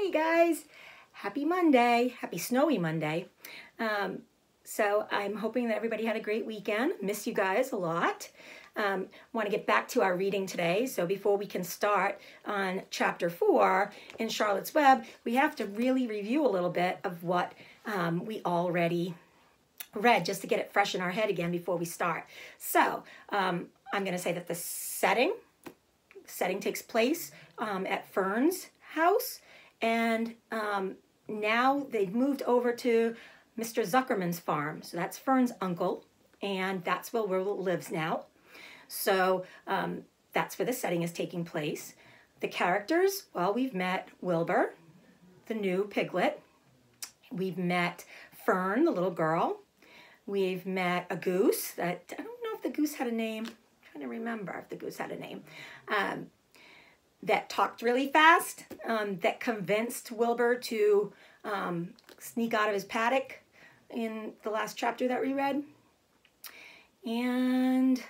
Hey guys, happy Monday, happy snowy Monday. So I'm hoping that everybody had a great weekend. Miss you guys a lot. Want to get back to our reading today. So before we can start on chapter 4 in Charlotte's Web, we have to really review a little bit of what we already read just to get it fresh in our head again before we start. So I'm going to say that the setting takes place at Fern's house, and now they've moved over to Mr. Zuckerman's farm. So that's Fern's uncle, and that's where Will lives now. So that's where the setting is taking place. The characters, well, we've met Wilbur, the new piglet. We've met Fern, the little girl. We've met a goose that, I don't know if the goose had a name. I'm trying to remember if the goose had a name. That talked really fast, that convinced Wilbur to sneak out of his paddock in the last chapter that we read. And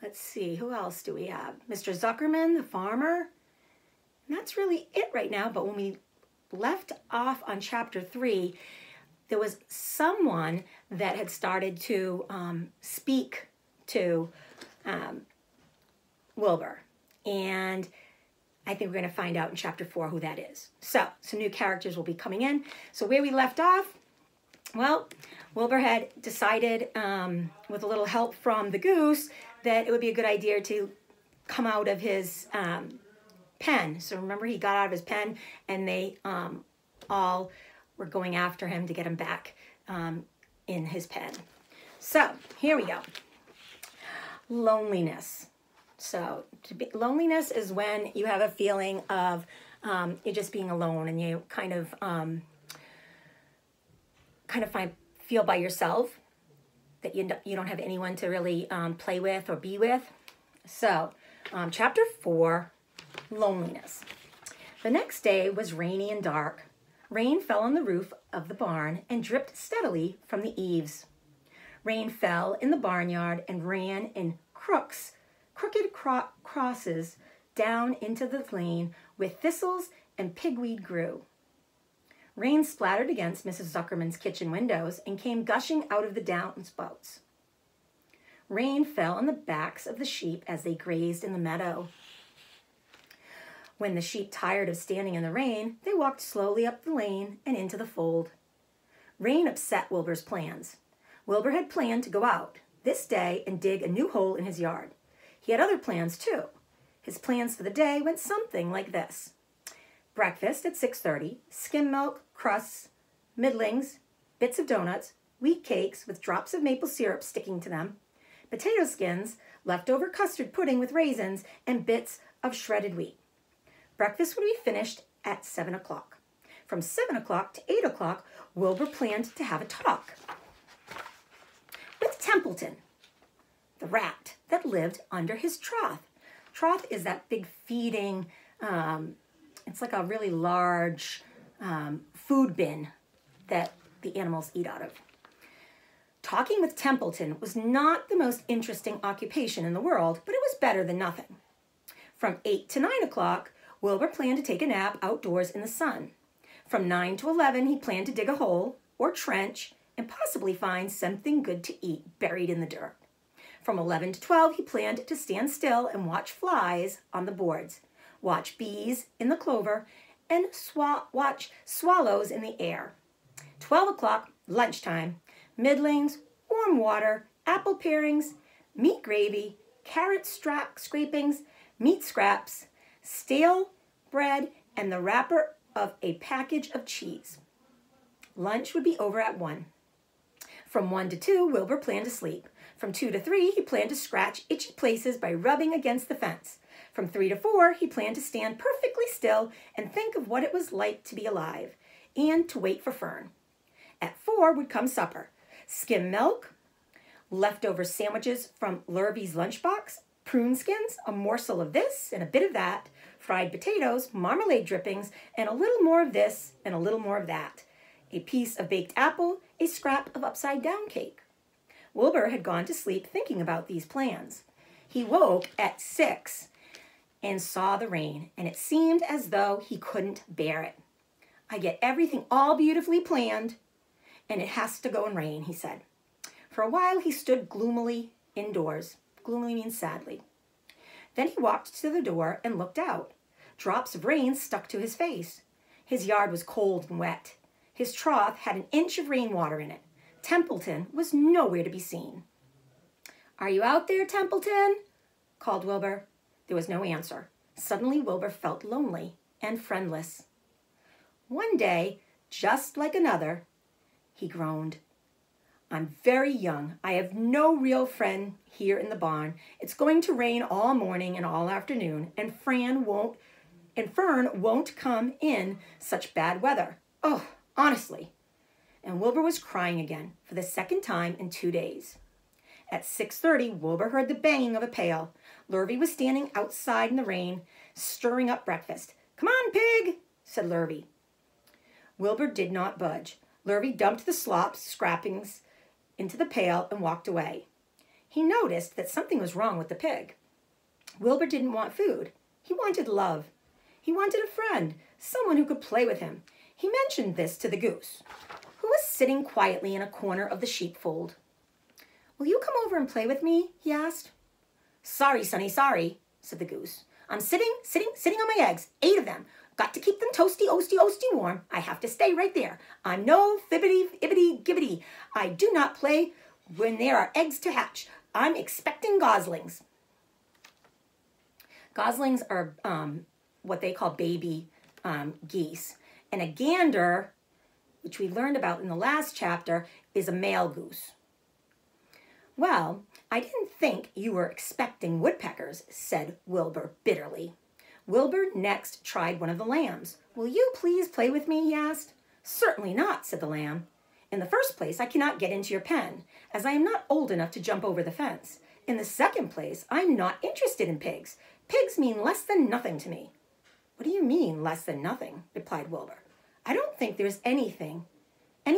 let's see, who else do we have? Mr. Zuckerman, the farmer. And that's really it right now, but when we left off on chapter 3, there was someone that had started to speak to Wilbur. And I think we're going to find out in chapter 4 who that is. So, some new characters will be coming in. So where we left off, well, Wilbur had decided, with a little help from the goose, that it would be a good idea to come out of his pen. So remember, he got out of his pen, and they all were going after him to get him back in his pen. So here we go. Loneliness. So loneliness is when you have a feeling of you're just being alone, and you kind of feel by yourself, that you don't have anyone to really play with or be with. So chapter 4, loneliness. The next day was rainy and dark. Rain fell on the roof of the barn and dripped steadily from the eaves. Rain fell in the barnyard and ran in crooked crosses down into the lane where thistles and pigweed grew. Rain splattered against Mrs. Zuckerman's kitchen windows and came gushing out of the downspouts. Rain fell on the backs of the sheep as they grazed in the meadow. When the sheep tired of standing in the rain, they walked slowly up the lane and into the fold. Rain upset Wilbur's plans. Wilbur had planned to go out this day and dig a new hole in his yard. He had other plans, too. His plans for the day went something like this. Breakfast at 6:30, skim milk, crusts, middlings, bits of donuts, wheat cakes with drops of maple syrup sticking to them, potato skins, leftover custard pudding with raisins, and bits of shredded wheat. Breakfast would be finished at 7 o'clock. From 7 o'clock to 8 o'clock, Wilbur planned to have a talk with Templeton, the rat that lived under his trough. Trough is that big feeding, it's like a really large food bin that the animals eat out of. Talking with Templeton was not the most interesting occupation in the world, but it was better than nothing. From 8 to 9 o'clock, Wilbur planned to take a nap outdoors in the sun. From 9 to 11, he planned to dig a hole or trench and possibly find something good to eat buried in the dirt. From 11 to 12, he planned to stand still and watch flies on the boards, watch bees in the clover, and watch swallows in the air. 12 o'clock, lunchtime, middlings, warm water, apple parings, meat gravy, carrot scrapings, meat scraps, stale bread, and the wrapper of a package of cheese. Lunch would be over at 1. From 1 to 2, Wilbur planned to sleep. From 2 to 3, he planned to scratch itchy places by rubbing against the fence. From 3 to 4, he planned to stand perfectly still and think of what it was like to be alive, and to wait for Fern. At 4 would come supper. Skim milk, leftover sandwiches from Lurvy's lunchbox, prune skins, a morsel of this and a bit of that, fried potatoes, marmalade drippings, and a little more of this and a little more of that. A piece of baked apple, a scrap of upside-down cake. Wilbur had gone to sleep thinking about these plans. He woke at 6 and saw the rain, and it seemed as though he couldn't bear it. I get everything all beautifully planned, and it has to go and rain, he said. For a while, he stood gloomily indoors. Gloomily means sadly. Then he walked to the door and looked out. Drops of rain stuck to his face. His yard was cold and wet. His trough had an inch of rainwater in it. Templeton was nowhere to be seen. "Are you out there, Templeton?" called Wilbur. There was no answer. Suddenly, Wilbur felt lonely and friendless. One day, just like another, he groaned. "I'm very young. I have no real friend here in the barn. It's going to rain all morning and all afternoon, and Fern won't come in such bad weather. Oh, honestly." And Wilbur was crying again for the second time in 2 days. At 6:30, Wilbur heard the banging of a pail. Lurvy was standing outside in the rain, stirring up breakfast. "Come on, pig," said Lurvy. Wilbur did not budge. Lurvy dumped the slop scrappings into the pail and walked away. He noticed that something was wrong with the pig. Wilbur didn't want food. He wanted love. He wanted a friend, someone who could play with him. He mentioned this to the goose, who was sitting quietly in a corner of the sheepfold. "Will you come over and play with me?" he asked. "Sorry, Sonny, sorry," said the goose. "I'm sitting on my eggs, 8 of them. Got to keep them toasty, oasty warm. I have to stay right there. I'm no fibbity-ibbity-gibbity. I do not play when there are eggs to hatch. I'm expecting goslings." Goslings are what they call baby geese. And a gander, which we learned about in the last chapter, is a male goose. "Well, I didn't think you were expecting woodpeckers," said Wilbur bitterly. Wilbur next tried one of the lambs. "Will you please play with me?" he asked. "Certainly not," said the lamb. "In the first place, I cannot get into your pen, as I am not old enough to jump over the fence. In the second place, I'm not interested in pigs. Pigs mean less than nothing to me." "What do you mean, less than nothing?" replied Wilbur. "I don't think there's any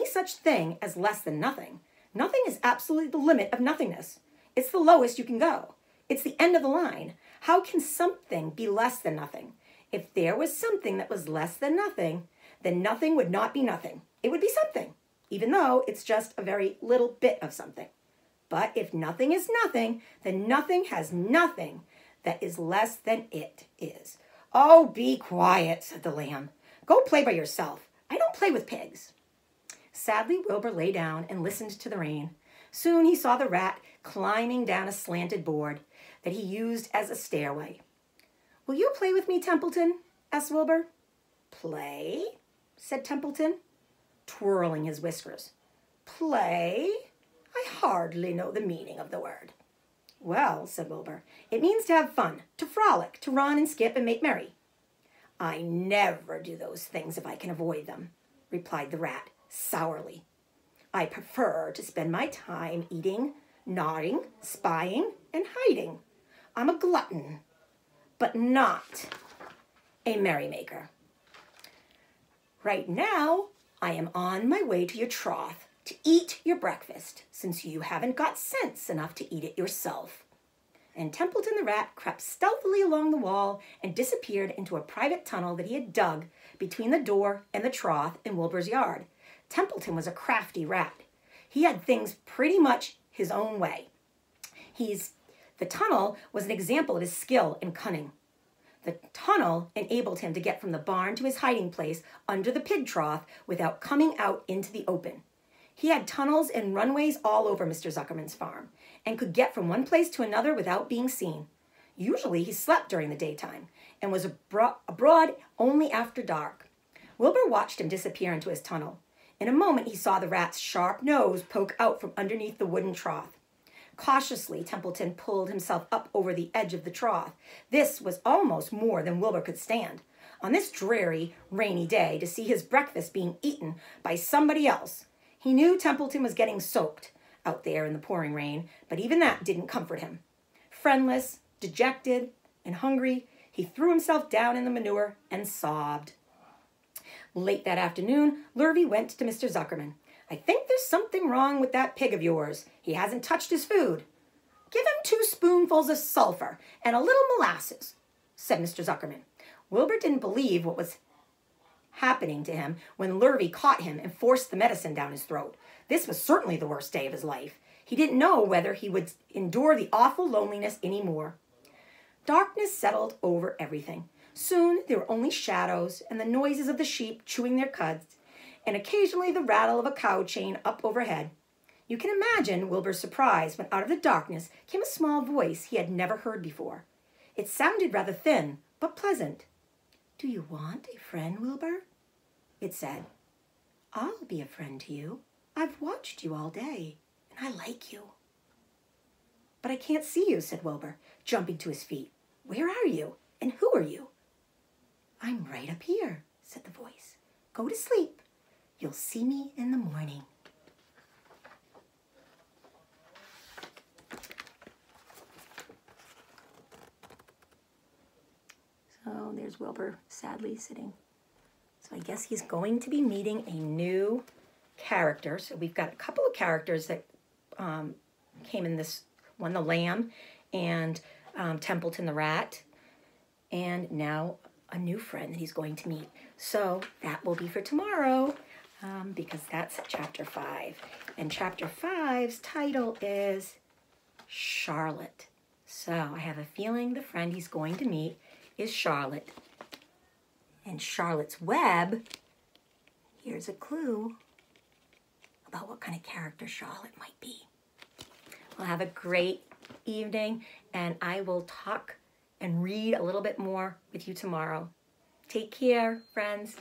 such thing as less than nothing. Nothing is absolutely the limit of nothingness. It's the lowest you can go. It's the end of the line. How can something be less than nothing? If there was something that was less than nothing, then nothing would not be nothing. It would be something, even though it's just a very little bit of something. But if nothing is nothing, then nothing has nothing that is less than it is." "Oh, be quiet," said the lamb. "Go play by yourself. I don't play with pigs." Sadly, Wilbur lay down and listened to the rain. Soon he saw the rat climbing down a slanted board that he used as a stairway. "Will you play with me, Templeton?" asked Wilbur. "Play?" said Templeton, twirling his whiskers. "Play? I hardly know the meaning of the word." "Well," said Wilbur, "it means to have fun, to frolic, to run and skip and make merry." "I never do those things if I can avoid them," replied the rat sourly. "I prefer to spend my time eating, nodding, spying, and hiding. I'm a glutton, but not a merrymaker. Right now, I am on my way to your trough to eat your breakfast, since you haven't got sense enough to eat it yourself." And Templeton the rat crept stealthily along the wall and disappeared into a private tunnel that he had dug between the door and the trough in Wilbur's yard. Templeton was a crafty rat. He had things pretty much his own way. The tunnel was an example of his skill and cunning. The tunnel enabled him to get from the barn to his hiding place under the pig trough without coming out into the open. He had tunnels and runways all over Mr. Zuckerman's farm and could get from one place to another without being seen. Usually he slept during the daytime and was abroad only after dark. Wilbur watched him disappear into his tunnel. In a moment he saw the rat's sharp nose poke out from underneath the wooden trough. Cautiously, Templeton pulled himself up over the edge of the trough. This was almost more than Wilbur could stand. On this dreary, rainy day, to see his breakfast being eaten by somebody else. He knew Templeton was getting soaked out there in the pouring rain, but even that didn't comfort him. Friendless, dejected, and hungry, he threw himself down in the manure and sobbed. Late that afternoon, Lurvy went to Mr. Zuckerman. "I think there's something wrong with that pig of yours. He hasn't touched his food." "Give him 2 spoonfuls of sulfur and a little molasses," said Mr. Zuckerman. Wilbur didn't believe what was happening to him when Lurvy caught him and forced the medicine down his throat. This was certainly the worst day of his life. He didn't know whether he would endure the awful loneliness anymore. Darkness settled over everything. Soon there were only shadows and the noises of the sheep chewing their cuds, and occasionally the rattle of a cow chain up overhead. You can imagine Wilbur's surprise when out of the darkness came a small voice he had never heard before. It sounded rather thin, but pleasant. "Do you want a friend, Wilbur?" it said. "I'll be a friend to you. I've watched you all day, and I like you." "But I can't see you," said Wilbur, jumping to his feet. "Where are you, and who are you?" "I'm right up here," said the voice. "Go to sleep. You'll see me in the morning." So there's Wilbur sadly sitting. So I guess he's going to be meeting a new character. So we've got a couple of characters that came in this one, the lamb and Templeton the rat, and now a new friend that he's going to meet. So that will be for tomorrow because that's chapter 5. And chapter 5's title is Charlotte. So I have a feeling the friend he's going to meet is Charlotte. And Charlotte's Web, here's a clue about what kind of character Charlotte might be. Well, have a great evening, and I will talk and read a little bit more with you tomorrow. Take care, friends.